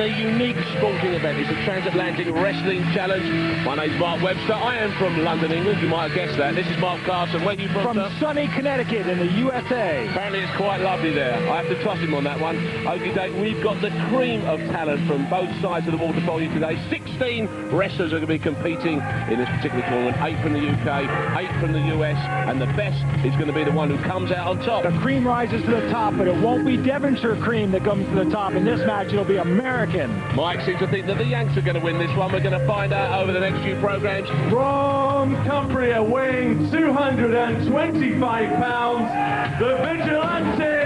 a unique sporting event. It's the Transatlantic Wrestling Challenge. My name's Mark Webster. I am from London, England. You might have guessed that. This is Mark Carson. Where are you from, sir? Sunny Connecticut in the USA. Apparently it's quite lovely there. I have to trust him on that one. Okay, we've got the cream of talent from both sides of the water for you today. 16 wrestlers are going to be competing in this particular tournament. 8 from the UK, 8 from the US, and the best is going to be the one who comes out on top. The cream rises to the top, but it won't be Devonshire cream that comes to the top. In this match, it'll be American. Mike seems to think that the Yanks are going to win this one. We're going to find out over the next few programs. From Cumbria, weighing 225 pounds, the Vigilante!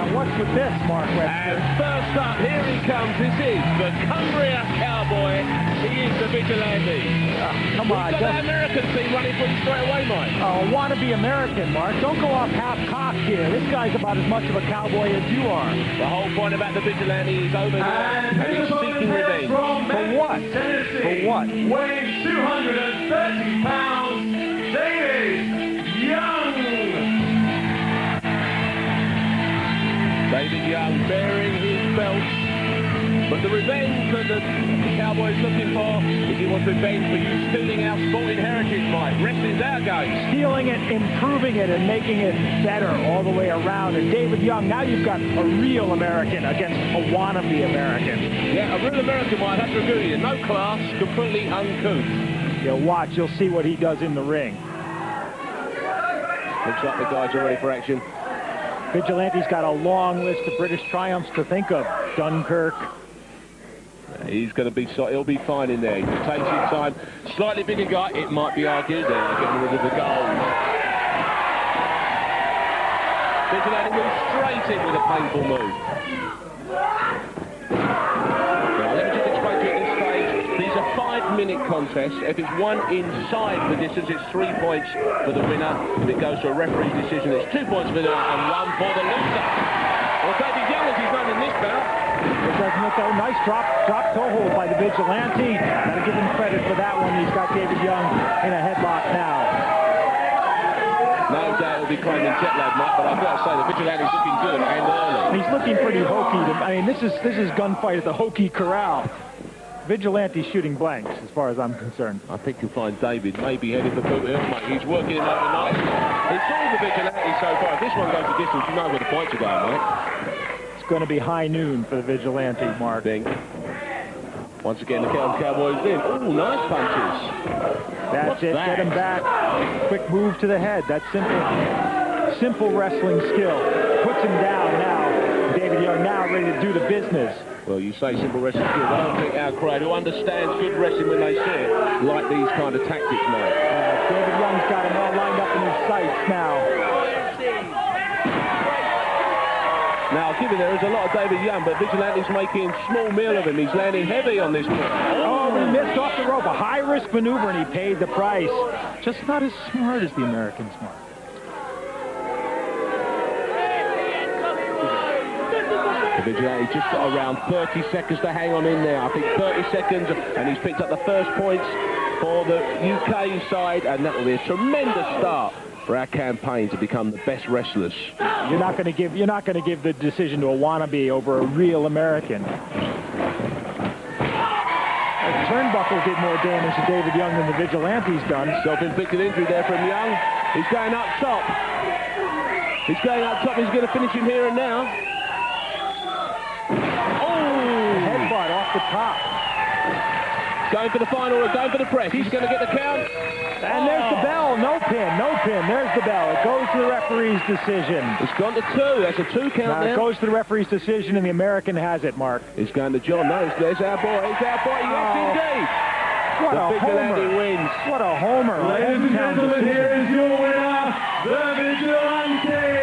What's with this, Mark Webster? And first up, here he comes. This is the Cumbria Cowboy. He is the Vigilante. Come on. We've got that American team running for you straight away, Mike. Oh, wannabe American, Mark. Don't go off half-cocked here. This guy's about as much of a cowboy as you are. The whole point about the Vigilante is over here, and he's seeking revenge. For what? For what? Weighing 230 pounds, David Young! David Young bearing his belt. But the revenge that the Cowboy's looking for is he wants revenge for you stealing our sporting heritage, Mike. Wrestling's our game. Stealing it, improving it, and making it better all the way around. And David Young, now you've got a real American against a wannabe American. Yeah, a real American, Mike, I have to agree with you. No class, completely uncouth. You'll watch, you'll see what he does in the ring. Looks like the guys are ready for action. Vigilante's got a long list of British triumphs to think of. Dunkirk. He's going to be, he'll be fine in there. He takes his time. Slightly bigger guy, it might be argued there, getting rid of the gold. Vigilante moves straight in with a painful move. Now, let me just explain to you at this stage, these are 5-minute contests. If it's one inside the distance, it's 3 points for the winner. If it goes to a referee's decision, it's 2 points for the winner and 1 for the loser. Well, David Young, as he's running this bout. It doesn't look though. Nice drop toe hold by the Vigilante. Gotta give him credit for that one. He's got David Young in a headlock now. No doubt he'll be claiming jet lag, Mike, but I've got to say the Vigilante's looking good and early. He's looking pretty hokey. I mean, this is gunfight at the Hokey Corral. Vigilante shooting blanks, as far as I'm concerned. I think you'll find David maybe heading for Boot Hill, mate. He's working him overnight. It's all the Vigilante so far. If this one goes the distance, you know where the points are going, mate. It's going to be high noon for the Vigilante, Mark. Once again, the Cowboys in. Oh, nice punches. That's it. Get him back. Quick move to the head. That's simple wrestling skill. Puts him down now. David Young now ready to do the business. Well, you say simple wrestling skill. I don't think our crowd, who understands good wrestling when they see it, like these kind of tactics, mate. David Young's got him all lined up in his sights now. Now, given there is a lot of David Young, but Vigilante's making a small meal of him. He's landing heavy on this one. Oh, he missed off the rope. A high-risk maneuver, and he paid the price. Just not as smart as the Americans, Mark. The Vigilante just got around 30 seconds to hang on in there. I think 30 seconds, and he's picked up the first points for the UK side, and that will be a tremendous start for our campaign to become the best wrestlers. You're not going to give the decision to a wannabe over a real American. The turnbuckle did more damage to David Young than the Vigilante's done. Self-inflicted injury there from Young. He's going up top. He's going up top. He's going to finish him here and now. Oh! Headbutt off the top. Going for the final, going for the press. He's going to get the count. And there's the bell. No pin, no pin. There's the bell. It goes to the referee's decision. It's gone to 2. That's a 2 count now. It goes to the referee's decision, and the American has it, Mark. It's going to John. No, there's our boy. It's our boy. Yes, indeed. What the a Vigilante homer. wins. What a homer. Ladies and gentlemen, here is your winner, the Vigilante.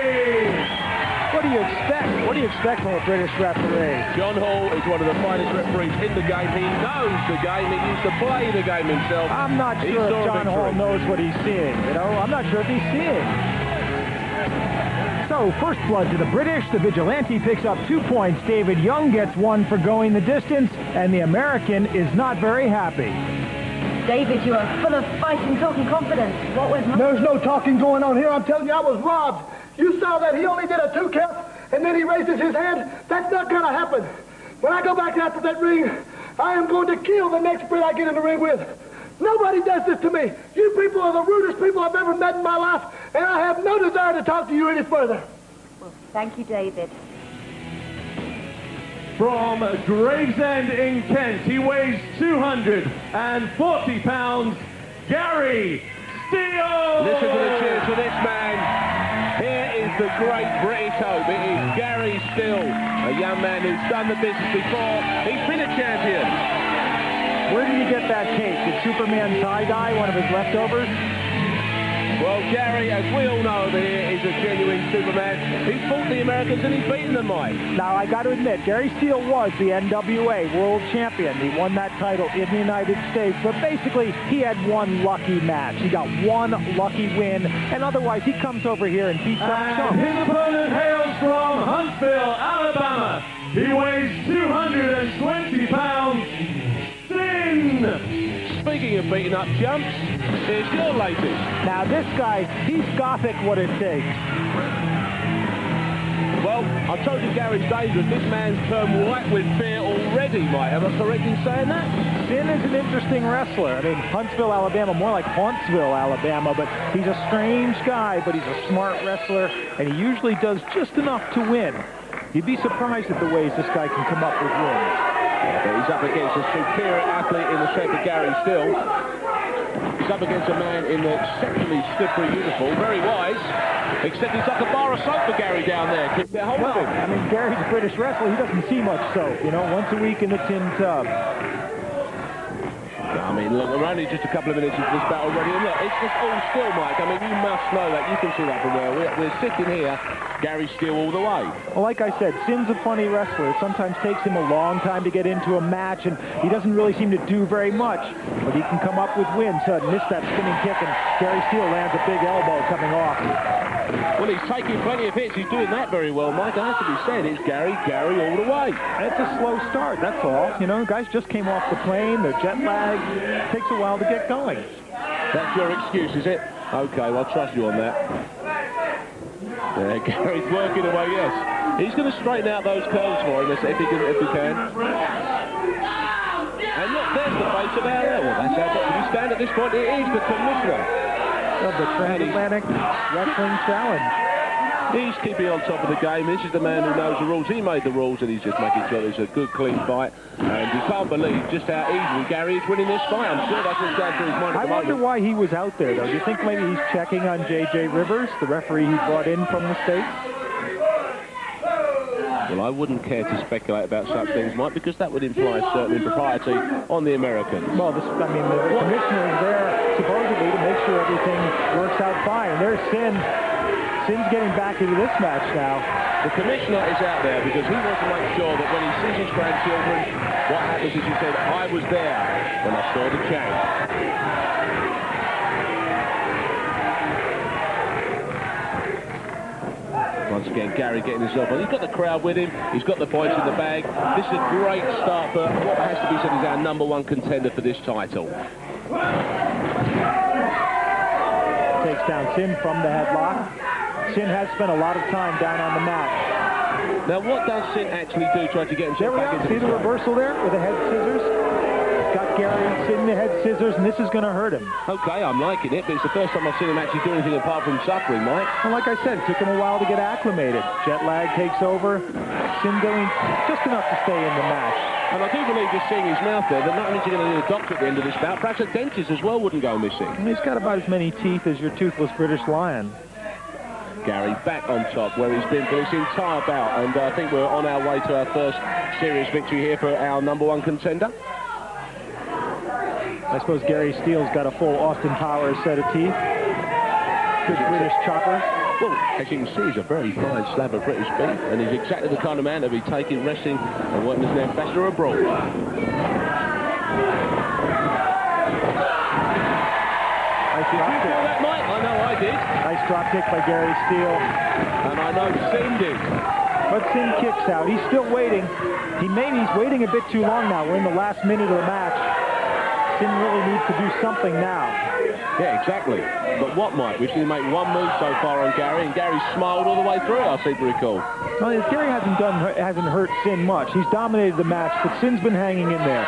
What do you expect? What do you expect from a British referee? John Hall is one of the finest referees in the game. He knows the game. He used to play the game himself. I'm not sure if John Hall knows what he's seeing. You know, I'm not sure if he's seeing. So, first blood to the British. The Vigilante picks up 2 points. David Young gets 1 for going the distance, and the American is not very happy. David, you are full of fighting, talking confidence. What was... There's no talking going on here. I'm telling you, I was robbed. You saw that he only did a 2 count, and then he raises his hand. That's not going to happen. When I go back out to that ring, I am going to kill the next Brit I get in the ring with. Nobody does this to me. You people are the rudest people I've ever met in my life, and I have no desire to talk to you any further. Well, thank you, David. From Gravesend in Kent, he weighs 240 pounds, Gary Steele! Listen to the cheers for this man. Here is the great British hope. It is Gary Steele, a young man who's done the business before. He's been a champion. Where did you get that cape? Did Superman tie-dye one of his leftovers? Well, Gary, as we all know over here, is a genuine Superman. He's fought the Americans and he's beaten them, Mike. Now, I got to admit, Gary Steele was the NWA World Champion. He won that title in the United States, but basically, he had one lucky match. He got one lucky win, and otherwise, he comes over here and beats up chumps. His opponent hails from Huntsville, Alabama. He weighs 220 pounds, Sinn! Speaking of beating up chumps, here's your latest. Now, this guy, he's Gothic what it takes. Well, I told you Gary's dangerous. This man's turned white with fear already, Mike. Am I correct in saying that? Sinn is an interesting wrestler. I mean, Huntsville, Alabama, more like Hauntsville, Alabama, but he's a strange guy, but he's a smart wrestler, and he usually does just enough to win. You'd be surprised at the ways this guy can come up with wins. Yeah, but he's up against a superior athlete in the shape of Gary Steele. He's up against a man in the exceptionally slippery uniform, very wise, except he's like a bar of soap for Gary down there. Get hold of him. I mean, Gary's a British wrestler. He doesn't see much soap, you know, once a week in the tin tub. I mean, look, we're only just a couple of minutes into this battle already, and look, it's just all still, Mike. I mean, you must know that. You can see that from where we're sitting here. Gary Steele all the way. Well, like I said, Sinn's a funny wrestler. It sometimes takes him a long time to get into a match, and he doesn't really seem to do very much, but he can come up with wins. Missed that spinning kick, and Gary Steele lands a big elbow coming off. Well, he's taking plenty of hits. He's doing that very well, Mike. It has to be said, it's Gary all the way. It's a slow start, that's all. You know, guys just came off the plane, they're jet lagged. It takes a while to get going. That's your excuse, is it? Okay, well, I'll trust you on that. Yeah, Gary's working away, yes. He's going to straighten out those curves for him if he can. And look, there's the face of our level. That's how we stand at this point. It is the commissioner of the Transatlantic Wrestling Challenge. He's keeping on top of the game. This is the man who knows the rules. He made the rules, and he's just making sure it's a good, clean fight. And you can't believe just how easily Gary is winning this fight. I'm sure that's what's going through his mind at the moment. I wonder why he was out there, though. Do you think maybe he's checking on J.J. Rivers, the referee he brought in from the States? Well, I wouldn't care to speculate about such things, Mike, because that would imply a certain impropriety on the Americans. Well, the commissioner is there supposedly to make sure everything works out fine. And there's Sinn. Sinn's getting back into this match now. The commissioner is out there because he wants to make sure that when he sees his grandchildren, what happens is he said, I was there when I saw the change. Once again, Gary getting himself on. He's got the crowd with him. He's got the points in the bag. This is a great start for what has to be said is our #1 contender for this title. Takes down Sinn from the headlock. Sinn has spent a lot of time down on the mat. Now, what does Sinn actually do trying to get himself back into See the reversal there with the head scissors? Got Gary Sinn the head scissors, and this is going to hurt him. Okay, I'm liking it, but it's the first time I've seen him actually do anything apart from suffering, Mike. Well, like I said, it took him a while to get acclimated. Jet lag takes over. Sinn doing just enough to stay in the match. And I do believe just seeing his mouth there, that not only is he going to need a doctor at the end of this bout, perhaps a dentist as well wouldn't go missing. And he's got about as many teeth as your toothless British lion. Gary back on top where he's been for this entire bout, and I think we're on our way to our first serious victory here for our #1 contender. I suppose Gary Steele's got a full Austin Powers set of teeth. Good British choppers. Well, as you can see, he's a very fine slab of British beef, and he's exactly the kind of man to be taking wrestling and working as an ambassador abroad. Nice drop Did you feel that, Mike? I know I did. Nice drop kick by Gary Steele. And I know Sinn did. But Sinn kicks out. He's still waiting. He's waiting a bit too long now. We're in the last minute of the match. Sinn really needs to do something now. Yeah, exactly. But what, Mike? We've seen him make one move so far on Gary, and Gary's smiled all the way through it, I seem to recall. Well, Gary hasn't hurt Sinn much. He's dominated the match, but Sinn's been hanging in there.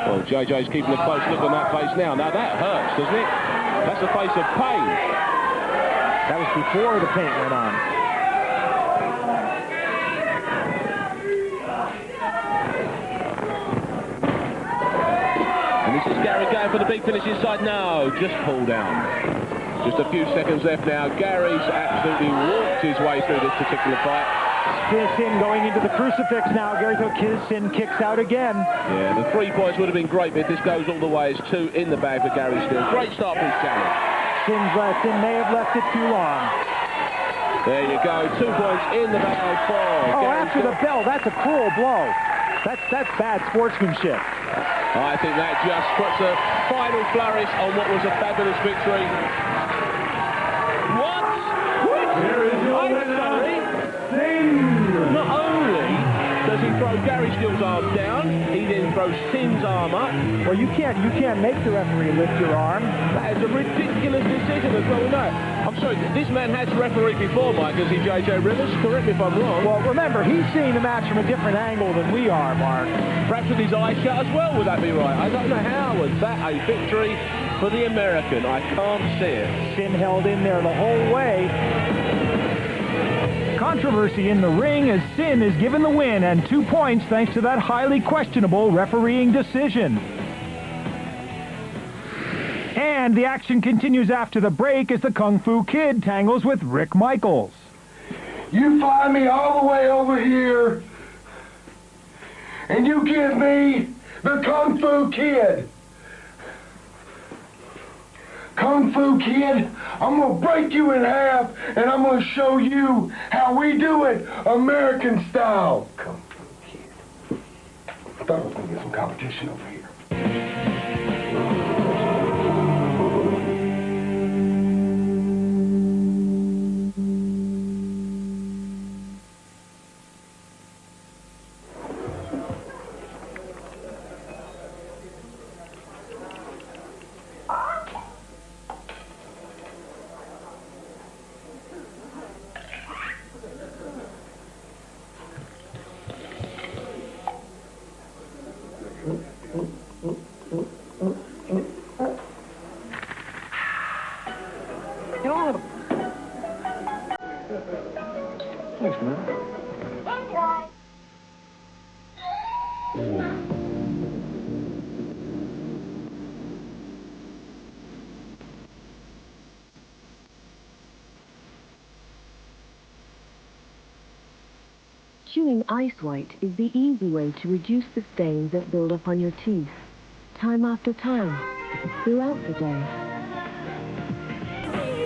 Well, JJ's keeping a close look on that face now. Now that hurts, doesn't it? That's a face of pain. That was before the paint went on. And this is Gary going for the big finish inside. No, just pulled down. Just a few seconds left now. Gary's absolutely walked his way through this particular fight. Sinn going into the crucifix now. Gary Sinn kicks out again. Yeah, the 3 points would have been great, but if this goes all the way, it's 2 in the bag for Gary Steele. Great start for his challenge. Sinn may have left it too long. There you go, 2 points in the bag for Gary after Steele. the bell, that's a cruel blow. That's bad sportsmanship. I think that just puts a final flourish on what was a fabulous victory. What? Here is your winner, Sinn. Not only does he throw Gary Steele's arm down, he then throws Sinn's arm up. Well, you can't make the referee lift your arm. That is a ridiculous decision as well. No, I'm sorry, this man has refereed before, Mike, has he, JJ Rulez? Correct me if I'm wrong. Well, remember, he's seeing the match from a different angle than we are, Mark. Perhaps with his eyes shut as well, would that be right? I don't know how. Was that a victory for the American? I can't see it. Sinn held in there the whole way. Controversy in the ring as Sinn is given the win and 2 points thanks to that highly questionable refereeing decision. And the action continues after the break as the Kung Fu Kid tangles with Rick Michaels. You fly me all the way over here, and you give me the Kung Fu Kid. Kung Fu Kid, I'm going to break you in half, and I'm going to show you how we do it, American style. Kung Fu Kid. I thought I was going to get some competition over here. Thanks, man. Chewing ice white is the easy way to reduce the stains that build up on your teeth, time after time, throughout the day.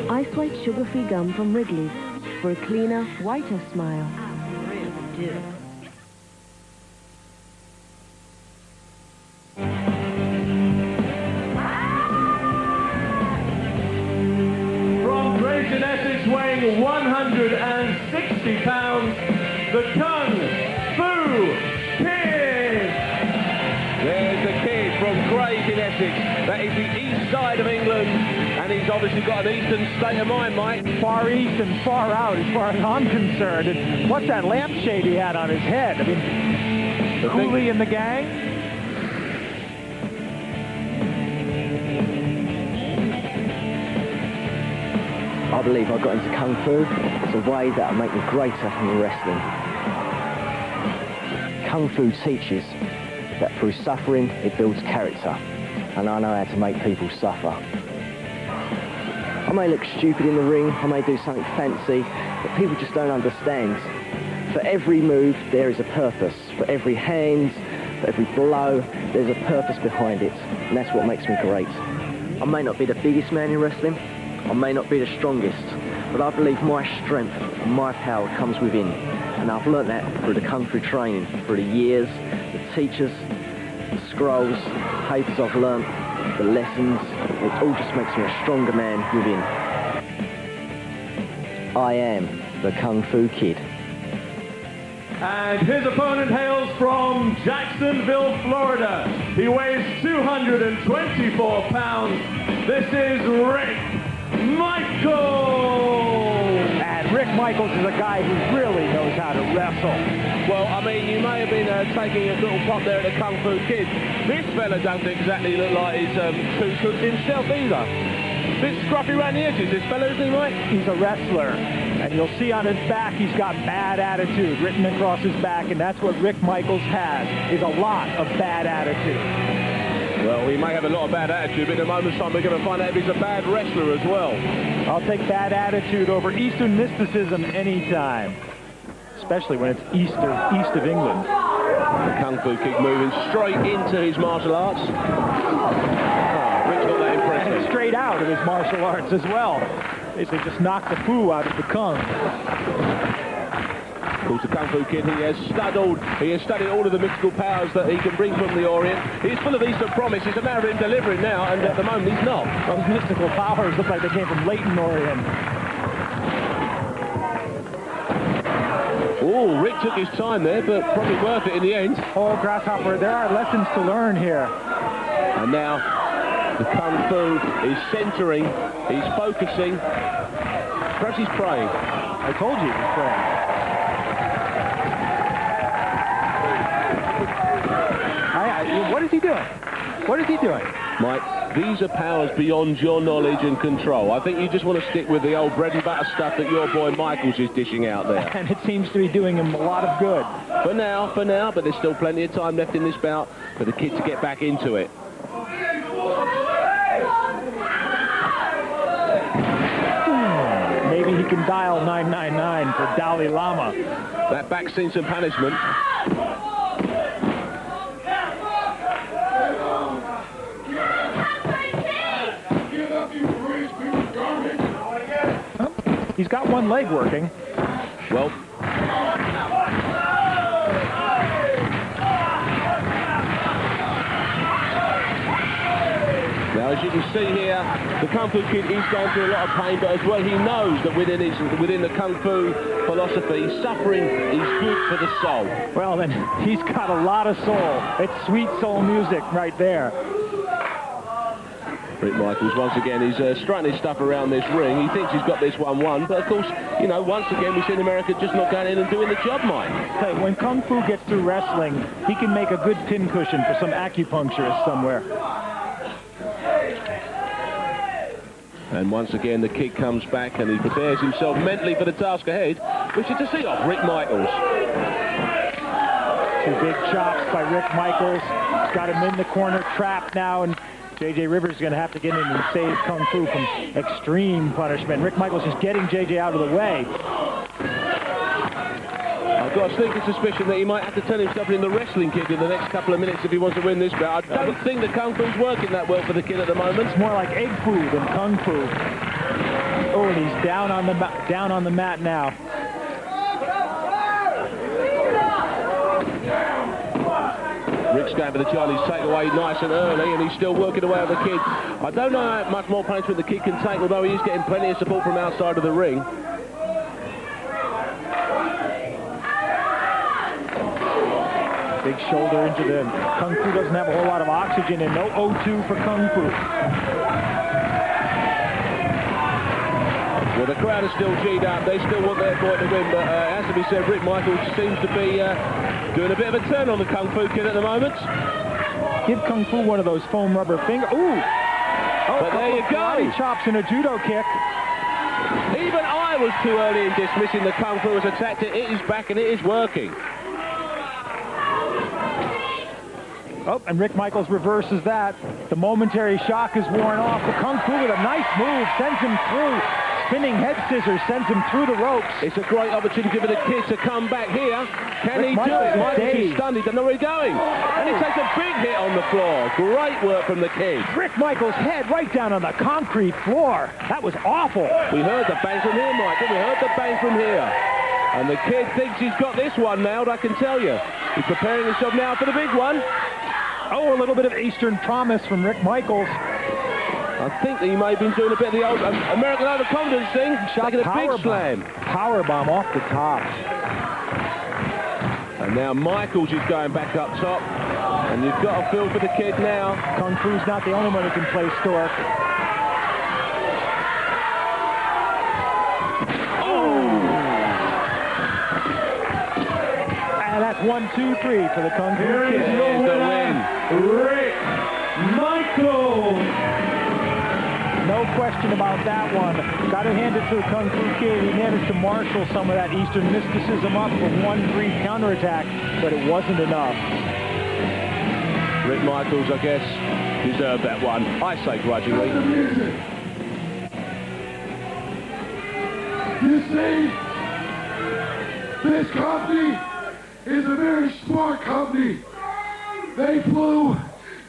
Ice white sugar-free gum from Wrigley's for a cleaner, whiter smile. I really do. From Grayson, Essex, weighing 160 pounds, the Kung Fu Kid! There's the kid from Grays in Essex. That is the east side of England, and he's obviously got an eastern state of mind, Mike. Far east and far out as far as I'm concerned. And what's that lampshade he had on his head? I mean, Cooley and the gang? I believe I got into Kung Fu. It's a way that will make me greater in wrestling. Kung Fu teaches that through suffering, it builds character. And I know how to make people suffer. I may look stupid in the ring, I may do something fancy, but people just don't understand. For every move, there is a purpose. For every hand, for every blow, there's a purpose behind it. And that's what makes me great. I may not be the biggest man in wrestling, I may not be the strongest, but I believe my strength and my power comes within. And I've learnt that through the Kung Fu training, through the years, the teachers, the scrolls, papers I've learnt, the lessons. It all just makes me a stronger man within. I am the Kung Fu Kid. And his opponent hails from Jacksonville, Florida. He weighs 224 pounds. This is Rick Michaels. And Rick Michaels is a guy who really knows how to wrestle. Well, I mean, you may have been taking a little pop there at the Kung Fu Kid. This fella doesn't exactly look like he's too good himself either. Bit scruffy around the edges, this fella, isn't he, Mike? He's a wrestler, and you'll see on his back he's got bad attitude written across his back, and that's what Rick Michaels has, is a lot of bad attitude. Well, he may have a lot of bad attitude, but in a moment's time we're going to find out if he's a bad wrestler as well. I'll take bad attitude over Eastern mysticism anytime, especially when it's east of England. The Kung Fu Kick moving straight into his martial arts. Rick's not that impressive. And straight out of his martial arts as well. Basically just knocked the foo out of the Kung. Of course, the Kung Fu Kid, he has studied all of the mystical powers that he can bring from the Orient. He's full of Eastern promise. It's a matter of him delivering now, and at the moment he's not. Those mystical powers look like they came from Leighton Orient. Oh, Rick took his time there, but probably worth it in the end. Oh, Grasshopper, there are lessons to learn here. And now the Kung Fu is centering, he's focusing. Perhaps he's praying. I told you he was praying. What is he doing? What is he doing? Mike, these are powers beyond your knowledge and control. I think you just want to stick with the old bread and butter stuff that your boy Michaels is dishing out there. And it seems to be doing him a lot of good. For now, but there's still plenty of time left in this bout for the kid to get back into it. Maybe he can dial 999 for Dalai Lama. That back scene some punishment. He's got one leg working. Well, now as you can see here, the Kung Fu Kid is going through a lot of pain, but as well he knows that within the Kung Fu philosophy, suffering is good for the soul. Well, then he's got a lot of soul. It's sweet soul music right there. Rick Michaels, once again, he's strutting his stuff around this ring. He thinks he's got this one won, but of course, you know, once again, we've seen America just not going in and doing the job, Mike. Hey, when Kung Fu gets through wrestling, he can make a good pincushion for some acupuncturist somewhere. And once again, the kid comes back and he prepares himself mentally for the task ahead, which is to see off Rick Michaels. Two big chops by Rick Michaels. He's got him in the corner, trapped now, and J.J. Rivers is going to have to get in and save Kung Fu from extreme punishment. Rick Michaels is getting J.J. out of the way. I've got a sneaking suspicion that he might have to turn himself in the wrestling kid in the next couple of minutes if he wants to win this bout. I don't think the Kung Fu's working that well for the kid at the moment. It's more like egg foo than Kung Fu. Oh, and he's down on the mat now. Rick's going for the Chinese takeaway nice and early, and he's still working away with the kid. I don't know how much more punishment the kid can take, although he is getting plenty of support from outside of the ring. Big shoulder into the Kung Fu. Doesn't have a whole lot of oxygen, and no O2 for Kung Fu. Well, the crowd is still G'd up. They still want their boy to win, but as to be said, Rick Michaels seems to be doing a bit of a turn on the Kung Fu Kid at the moment. Give Kung Fu one of those foam rubber fingers. Ooh! Oh, but there you go. Karate chops and a judo kick. Even I was too early in dismissing the Kung Fu as a tactic. It is back and it is working. Oh, and Rick Michaels reverses that. The momentary shock is worn off. The Kung Fu with a nice move sends him through. Spinning head scissors sends him through the ropes. It's a great opportunity for the kid to come back here. Can he do it? Michaels is stunned. He doesn't know where he's going. And he takes a big hit on the floor. Great work from the kid. Rick Michaels' head right down on the concrete floor. That was awful. We heard the bang from here, Mike. We heard the bang from here. And the kid thinks he's got this one nailed, I can tell you. He's preparing himself now for the big one. Oh, a little bit of Eastern promise from Rick Michaels. I think that he may have been doing a bit of the old American overconfidence thing. Taking a big slam. Power bomb off the top. And now Michaels is going back up top. And you've got to feel for the kid now. Kung Fu's not the only one who can play Stork. And that's 1, 2, 3 for the Kung Fu Here kid. is your winner, Rick Michaels. No question about that one. Got to hand it to the Kung Fu kid. He managed to marshal some of that Eastern mysticism up for 1 brief counterattack, but it wasn't enough. Rick Michaels, I guess, deserved that one. I say grudgingly. You see, this company is a very smart company. They flew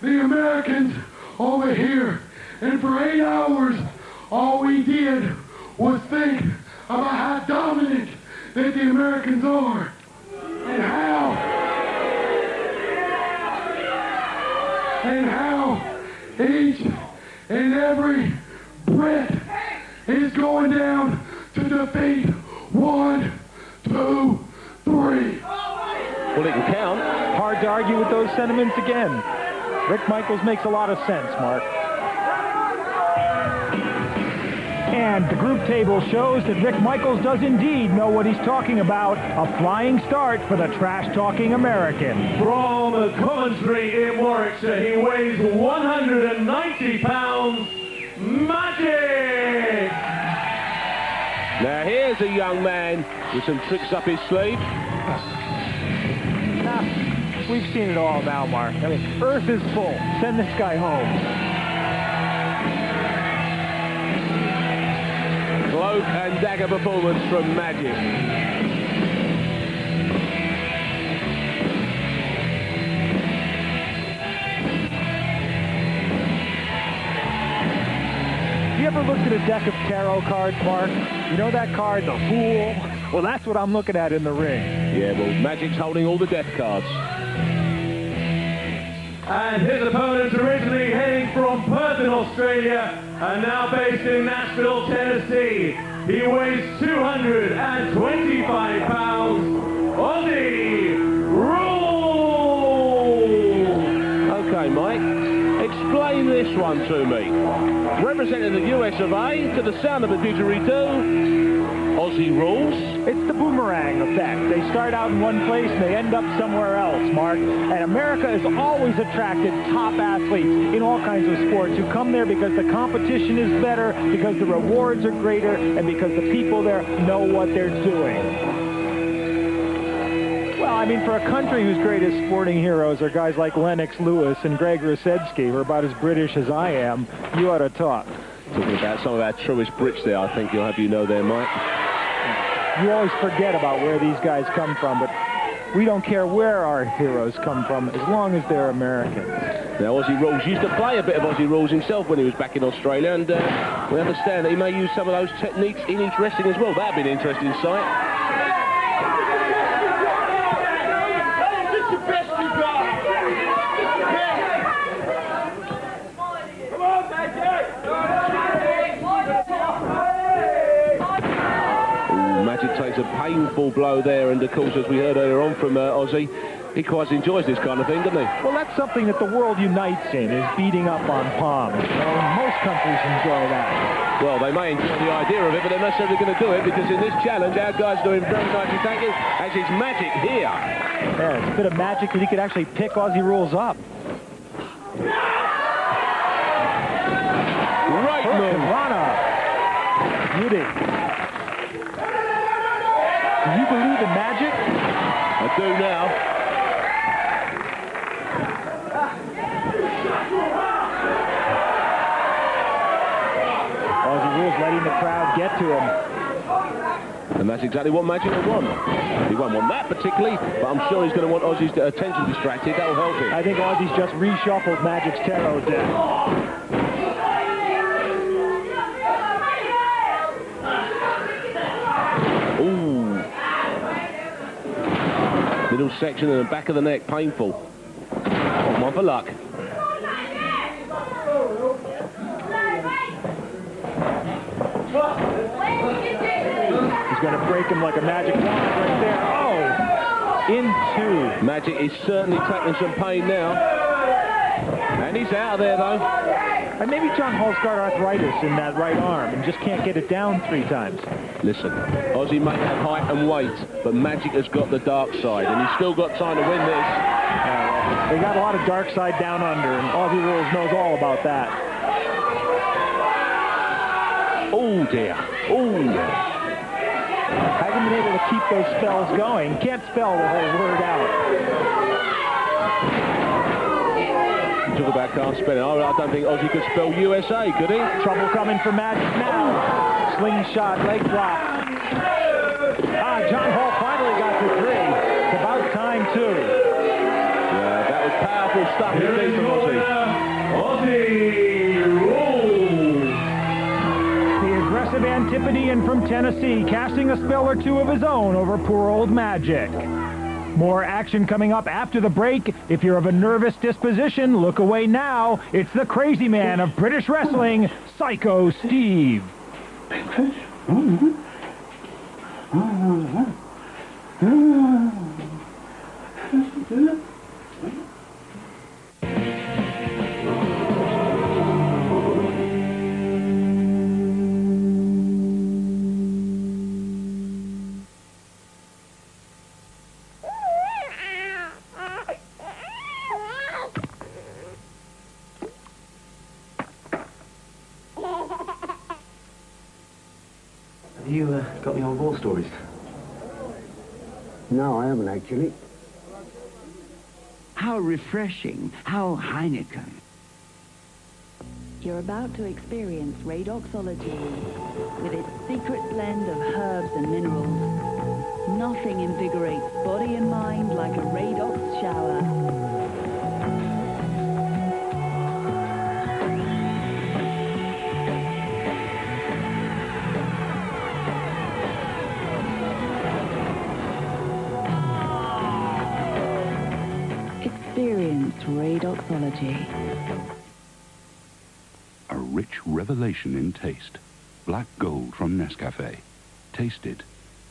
the Americans over here, and for 8 hours, all we did was think about how dominant that the Americans are, and how each and every Brit is going down to defeat 1, 2, 3. Well, it can count. Hard to argue with those sentiments again. Rick Michaels makes a lot of sense, Mark. And the group table shows that Rick Michaels does indeed know what he's talking about. A flying start for the trash-talking American. From Coventry in Warwickshire, he weighs 190 pounds, Majik! Now here's a young man with some tricks up his sleeve. We've seen it all now, Mark. I mean, Earth is full. Send this guy home. Cloak and dagger performance from Majik. You ever looked at a deck of tarot cards, Mark? You know that card, the Fool? Well, that's what I'm looking at in the ring. Yeah, well, Majik's holding all the death cards. And his opponent, originally hailing from Perth in Australia and now based in Nashville, Tennessee. He weighs 225 pounds, Ozzie Rulez! Okay, Mike, explain this one to me. Representing the US of A, to the sound of a didgeridoo, Ozzie Rulez. It's the boomerang effect. They start out in one place and they end up somewhere else, Mark. And America has always attracted top athletes in all kinds of sports who come there because the competition is better, because the rewards are greater, and because the people there know what they're doing. Well, I mean, for a country whose greatest sporting heroes are guys like Lennox Lewis and Greg Rosetsky, who are about as British as I am, you ought to talk. Talking about some of our truest Brits there, I think you'll have you know there, Mike. You always forget about where these guys come from, but we don't care where our heroes come from as long as they're American. Now, Ozzie Rulez used to play a bit of Ozzie Rulez himself when he was back in Australia, and we understand that he may use some of those techniques in his wrestling as well. That'd be an interesting sight. Majik takes a painful blow there, and of course, as we heard earlier on from Ozzie, he quite enjoys this kind of thing, doesn't he? Well, that's something that the world unites in, is beating up on palms. Most countries enjoy that. Well, they may enjoy the idea of it, but they're not necessarily going to do it, because in this challenge, our guy's doing very nicely. Thank you. As is Majik here. Yeah, it's a bit of magic that he could actually pick Ozzie Rulez up. Right move. Rana. Beauty. Do you believe in magic? I do now. Ozzie Rulez letting the crowd get to him. And that's exactly what Majik will want. He won't want that particularly, but I'm sure he's going to want Ozzie's attention distracted. That'll help him. I think Ozzie's just reshuffled Majik's tarot deck. Ooh. Middle section and the back of the neck, painful. One for luck. He's going to break him like a magic wand right there. Oh! in 2. Majik is certainly taking some pain now. And he's out of there, though. And maybe John Hall's got arthritis in that right arm and just can't get it down 3 times. Listen, Ozzie may have height and weight, but Majik has got the dark side, and he's still got time to win this. They got a lot of dark side down under, and Aussie Rules knows all about that. Oh, dear. Oh, Haven't been able to keep those spells going. Can't spell the whole word out. Talk about can't spell it. I don't think Ozzie could spell USA, could he? Trouble coming for Majik now. Slingshot, leg drop. John Hall finally got to 3. It's about time, too. Yeah, that was powerful stuff indeed from Ozzie. Ozzie Rules. The aggressive Antipodean from Tennessee casting a spell or 2 of his own over poor old Majik. More action coming up after the break. If you're of a nervous disposition, look away now. It's the crazy man of British wrestling, Psycho Steve. Big fish? Have you got any old war stories? No, I haven't actually. How refreshing. How Heineken. You're about to experience Redoxology with its secret blend of herbs and minerals. Nothing invigorates body and mind like a Redox shower. Experience Redoxology. A rich revelation in taste. Black Gold from Nescafe. Taste it.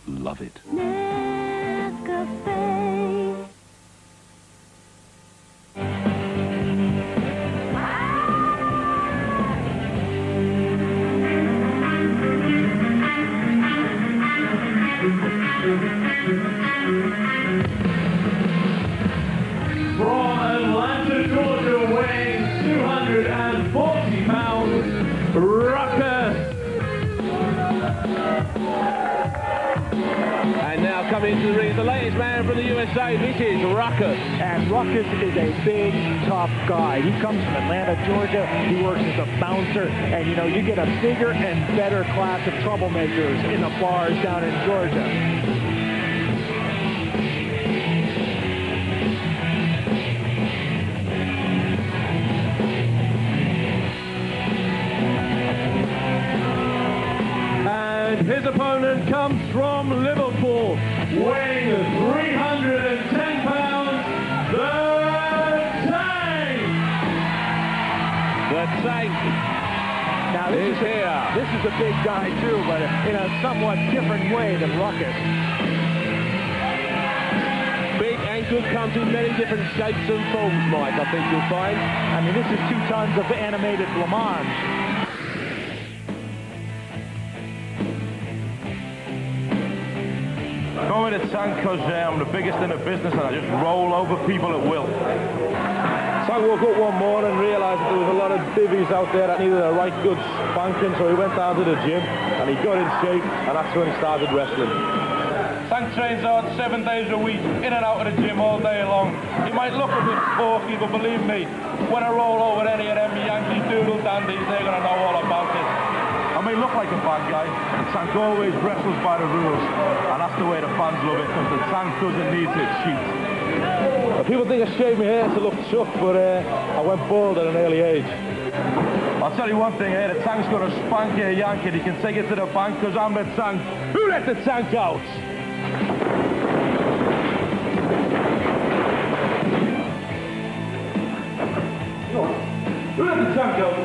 Love it. Nescafe. From Atlanta, Georgia, weighing 240 pounds, Rukkus. And now coming into the ring, the latest man from the USA, this is Rukkus. And Rukkus is a big, tough guy. He comes from Atlanta, Georgia. He works as a bouncer. And, you know, you get a bigger and better class of troublemakers in the bars down in Georgia. His opponent comes from Liverpool, weighing 310 pounds, the Tank! The Tank Now, this is a big guy, too, but in a somewhat different way than Rukkus. Big and good comes in many different shapes and forms, Mike, I think you'll find. I mean, this is 2 tons of animated blancmange. Go with the Tank because I'm the biggest in the business and I just roll over people at will. Tank woke up one morning and realised that there was a lot of divvies out there that needed a right good spanking, so he went down to the gym and he got in shape, and that's when he started wrestling. Tank trains hard 7 days a week, in and out of the gym all day long. He might look a bit porky, but believe me, when I roll over any of them Yankee doodle dandies, they're going to know all about it. I may look like a bad guy, but Tank always wrestles by the rules, and that's the way the fans love it, because the Tank doesn't need to cheat. People think I shaved my hair to look tough, but I went bald at an early age. I'll tell you one thing here, the Tank's going to spank you a Yankee, he can take it to the bank, because I'm the Tank. Who let the Tank out? Who let the Tank out?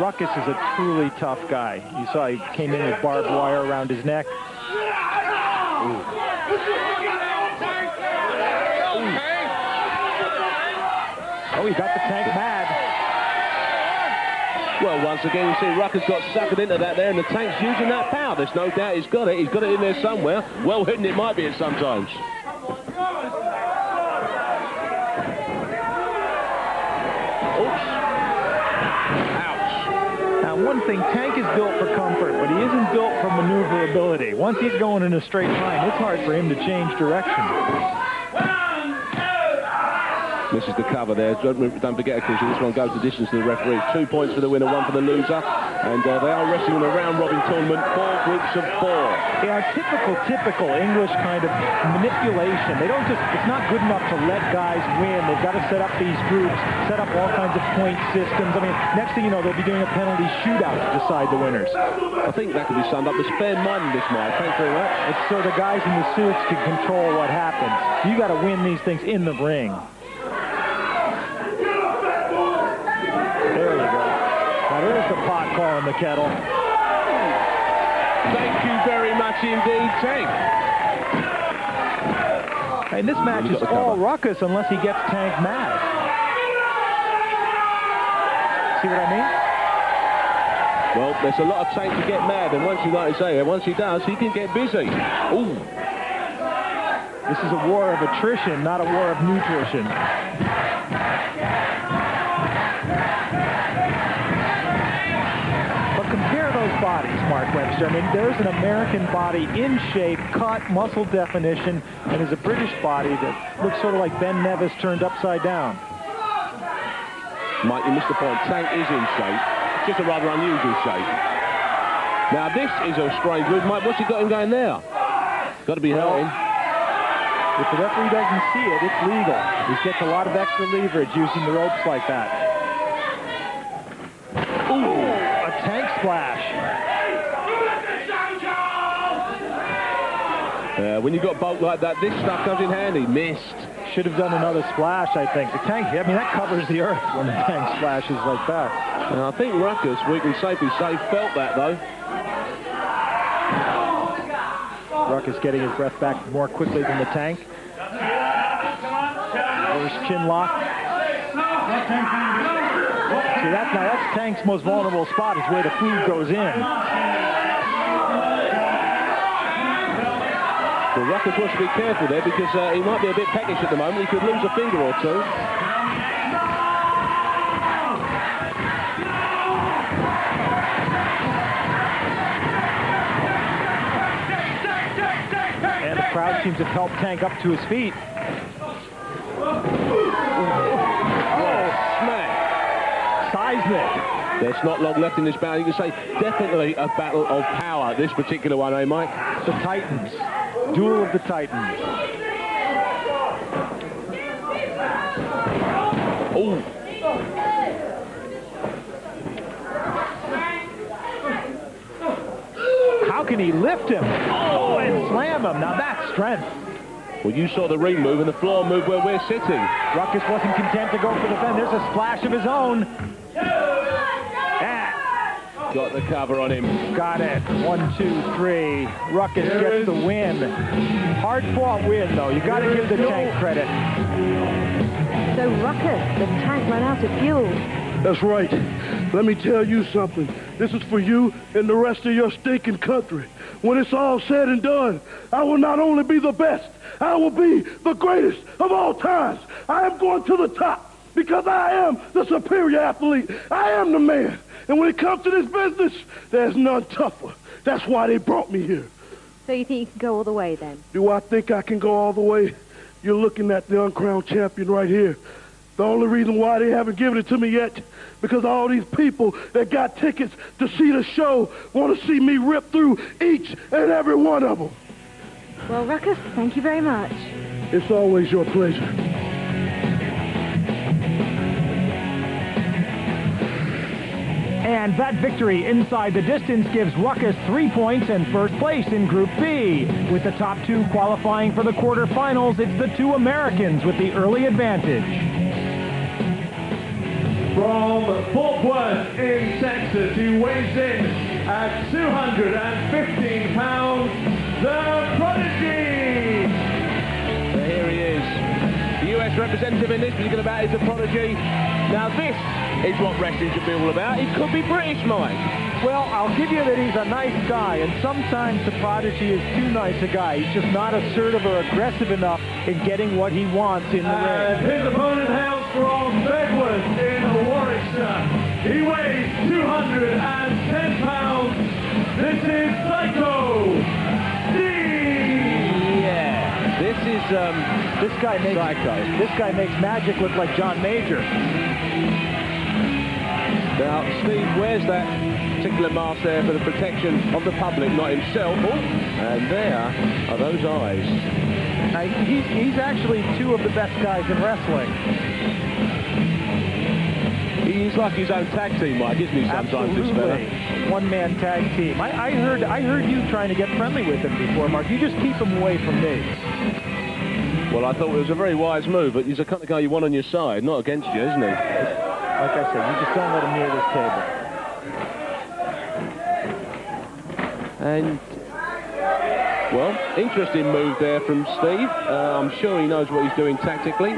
Rukkus is a truly tough guy. You saw he came in with barbed wire around his neck. Ooh. Oh, he got the tank mad. Well, once again, you see Rukkus got suckered into that there, and the tank's using that power. There's no doubt he's got it. He's got it in there somewhere. Well hidden it might be at sometimes. One thing, Tank is built for comfort, but he isn't built for maneuverability. Once he's going in a straight line, it's hard for him to change direction. This is the cover there. Don't forget, of course, this one goes the distance to the referee. 2 points for the winner, 1 for the loser. And they are wrestling in a round-robin tournament, 4 groups of 4. Yeah, typical English kind of manipulation. They don't just, it's not good enough to let guys win. They've got to set up these groups, set up all kinds of point systems. I mean, next thing you know, they'll be doing a penalty shootout to decide the winners. I think that could be summed up as fair-minded this night. Thanks very much. It's so the guys in the suits can control what happens. You got to win these things in the ring. There you go. Now there's the pot calling the kettle. Thank you very much indeed, Tank. And this match is all Rukkus unless he gets Tank mad. See what I mean? Well, there's a lot of Tank to get mad, and once he does, he can get busy. Ooh. This is a war of attrition, not a war of nutrition. Compare those bodies, Mark Webster. I mean, there's an American body in shape, cut, muscle definition, and there's a British body that looks sort of like Ben Nevis turned upside down. Mike, you missed the point. Tank is in shape. Just a rather unusual shape. Now, this is a strange move. Mike, what's he got him going there? Got to be hurting. If the referee doesn't see it, it's legal. He gets a lot of extra leverage using the ropes like that. Ooh. Tank splash. When you've got a bulk like that, this stuff comes in handy. Missed. Should have done another splash, I think. The Tank, I mean, that covers the earth when the Tank splashes like that. And I think Rukkus, we can safely say, felt that, though. Rukkus getting his breath back more quickly than the Tank. Reverse chin lock. See, that's Tank's most vulnerable spot, is where the food goes in. Well, Rukkus wants to be careful there because he might be a bit peckish at the moment. He could lose a finger or two. And the crowd seems to have helped Tank up to his feet. Seismic. There's not long left in this battle. You can say definitely a battle of power, this particular one, eh, Mike? The Titans. Duel of the Titans. Oh. How can he lift him? Oh, and slam him. Now that's strength. Well, you saw the ring move and the floor move where we're sitting. Rukkus wasn't content to go for the fence. There's a splash of his own. Got the cover on him. Got it. 1, 2, 3. Rukkus gets the win. Hard-fought win, though. You got to give the Tank credit. So Rukkus, the Tank ran out of fuel. That's right. Let me tell you something. This is for you and the rest of your stinking country. When it's all said and done, I will not only be the best, I will be the greatest of all times. I am going to the top because I am the superior athlete. I am the man. And when it comes to this business, there's none tougher. That's why they brought me here. So you think you can go all the way then? Do I think I can go all the way? You're looking at the uncrowned champion right here. The only reason why they haven't given it to me yet, because all these people that got tickets to see the show want to see me rip through each and every one of them. Well, Rukkus, thank you very much. It's always your pleasure. And that victory inside the distance gives Rukkus 3 points and first place in Group B. With the top 2 qualifying for the quarterfinals, it's the 2 Americans with the early advantage. from Fort Worth in Texas, who weighs in at 215 pounds, the Prodigy! So here he is. The US representative in this particular bout is the Prodigy. Now this is what wrestling should be all about. He could be British, Mike. Well, I'll give you that he's a nice guy, and sometimes the Prodigy is too nice a guy. He's just not assertive or aggressive enough in getting what he wants in the ring. His opponent hails from Bedworth in Warwickshire. He weighs 210 pounds. This is Psycho Steve! Yeah, This guy makes Psycho. This guy makes Majik look like John Major. Now, Steve wears that particular mask there for the protection of the public, not himself. Oh, and there are those eyes. Now, he's actually two of the best guys in wrestling. He's like his own tag team, Mike, isn't he, sometimes, this fella? One-man tag team. I heard you trying to get friendly with him before, Mark. You just keep him away from me. Well, I thought it was a very wise move, but he's the kind of guy you want on your side, not against you, isn't he? Like I said, you just don't let him near this table. And, well, interesting move there from Steve. I'm sure he knows what he's doing tactically.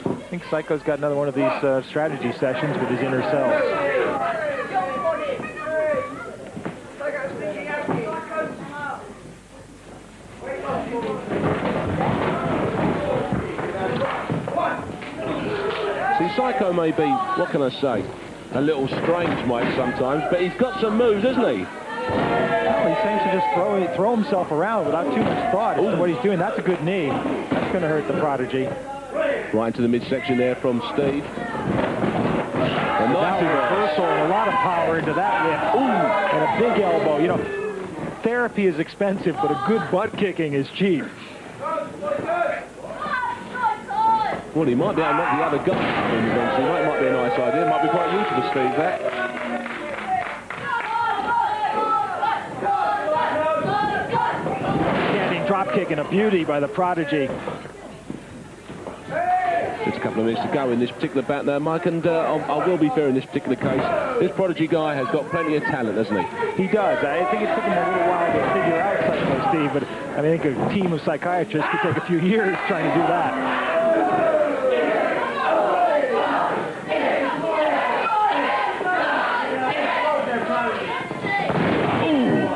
I think Psycho's got another one of these strategy sessions with his inner self. See, Psycho may be, what can I say, a little strange, Mike, sometimes, but he's got some moves, hasn't he? Well, he seems to just throw himself around without too much thought as to what he's doing. That's a good knee. That's going to hurt the Prodigy. Right into the midsection there from Steve. A nice reversal and a lot of power into that lift. Ooh, and a big elbow. You know, therapy is expensive, but a good butt kicking is cheap. Well, he might be able to knock the other guy. Eventually. That might be a nice idea. Might be quite useful to Steve, that. Standing drop kick and a beauty by the Prodigy. Just a couple of minutes to go in this particular bout now, Mike, and I will be fair in this particular case. This Prodigy guy has got plenty of talent, hasn't he? He does. I think it took him a little while to figure out Psycho Steve, but I think a team of psychiatrists could take a few years trying to do that.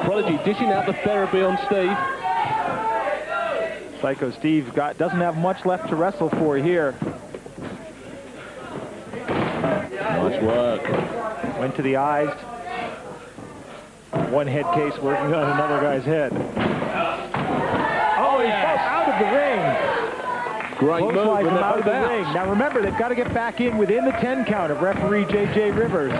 Prodigy dishing out the therapy on Steve. Psycho Steve doesn't have much left to wrestle for here. Nice work. Went to the eyes. One head case working on another guy's head. Oh, he's out of the ring. Great move. Him out of the ring. Now remember, they've got to get back in within the 10 count of referee J.J. Rivers.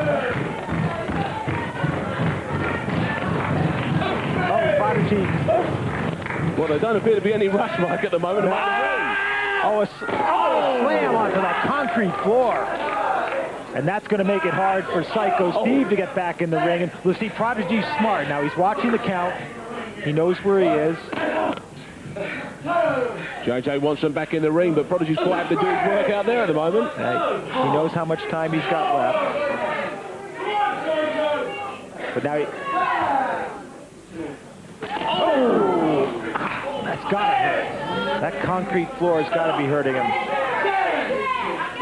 Well, there don't appear to be any rush, Mike, at the moment. A slam onto the concrete floor. And that's going to make it hard for Psycho Steve to get back in the ring. And we'll see, Prodigy's smart. Now he's watching the count. He knows where he is. JJ wants him back in the ring, but Prodigy's quite happy to do his work out there at the moment. He knows how much time he's got left. But now he... That's got to hurt. That concrete floor has got to be hurting him.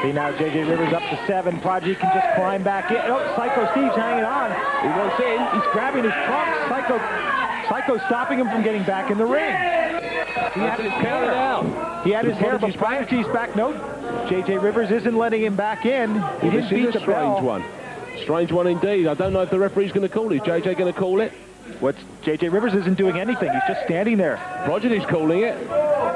See, now J.J. Rivers up to 7. Prodigy can just climb back in. Oh, Psycho Steve's hanging on. He wants in. He's grabbing his trunk. Psycho's stopping him from getting back in the ring. He had his hair. He had his hair, but Prodigy's back. No, J.J. Rivers isn't letting him back in. He didn't beat the bell. Strange one. Strange one indeed. I don't know if the referee's going to call it. Is J.J. going to call it? J.J. Rivers isn't doing anything. He's just standing there. Prodigy's calling it.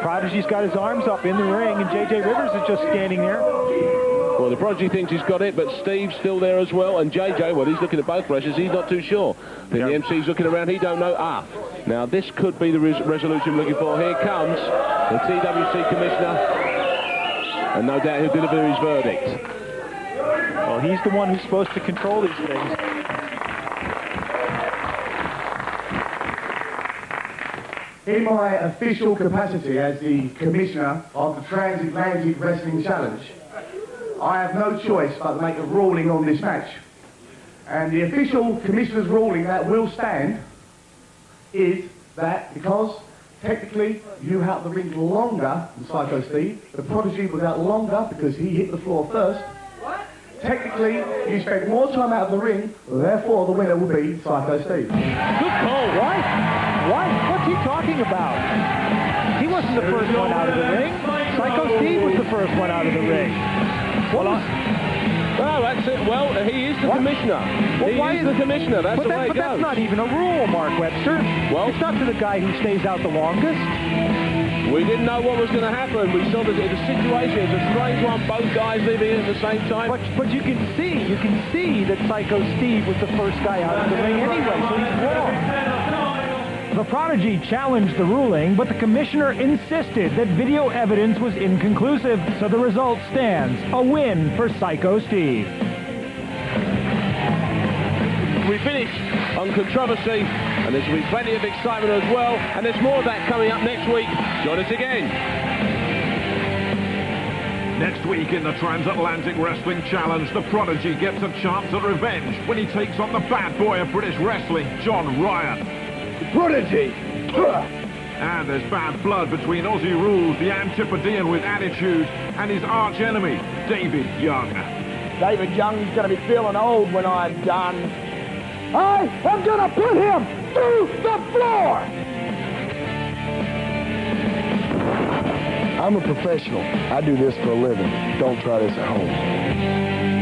Prodigy's got his arms up in the ring, and J.J. Rivers is just standing there. Well, the Prodigy thinks he's got it, but Steve's still there as well. And J.J., well, he's looking at both wrestlers. He's not too sure. Then the MC's looking around. He don't know. Now this could be the resolution we're looking for. Here comes the TWC commissioner. And no doubt he'll deliver his verdict. Well, he's the one who's supposed to control these things. In my official capacity as the commissioner of the Transatlantic Wrestling Challenge, I have no choice but to make a ruling on this match. And the official commissioner's ruling that will stand is that because technically you held the ring longer than Psycho Steve, the Prodigy was out longer because he hit the floor first. Technically, you spent more time out of the ring, therefore the winner will be Psycho Steve. Good call. What? What? What's he talking about? He wasn't the first one out of the ring. Psycho Steve was the first one out of the ring. Well, that's it. Well, he is the commissioner. Well, he is the commissioner. That's the way it but goes. that's not even a rule, Mark Webster. Well, it's up to the guy who stays out the longest. We didn't know what was going to happen. We saw that the situation. It's a strange one. Both guys leaving in at the same time. But you can see that Psycho Steve was the first guy out of the ring anyway, so he's wrong. The Prodigy challenged the ruling, but the commissioner insisted that video evidence was inconclusive, so the result stands. A win for Psycho Steve. We finish on controversy, and there's will be plenty of excitement as well, and there's more of that coming up next week. Join us again. Next week in the Transatlantic Wrestling Challenge, the Prodigy gets a chance at revenge when he takes on the bad boy of British wrestling, John Ryan. Prodigy! And there's bad blood between Ozzie Rulez, the Antipodean with attitude, and his arch enemy, David Young. David Young's going to be feeling old when I'm done. I am going to put him through the floor! I'm a professional. I do this for a living. Don't try this at home.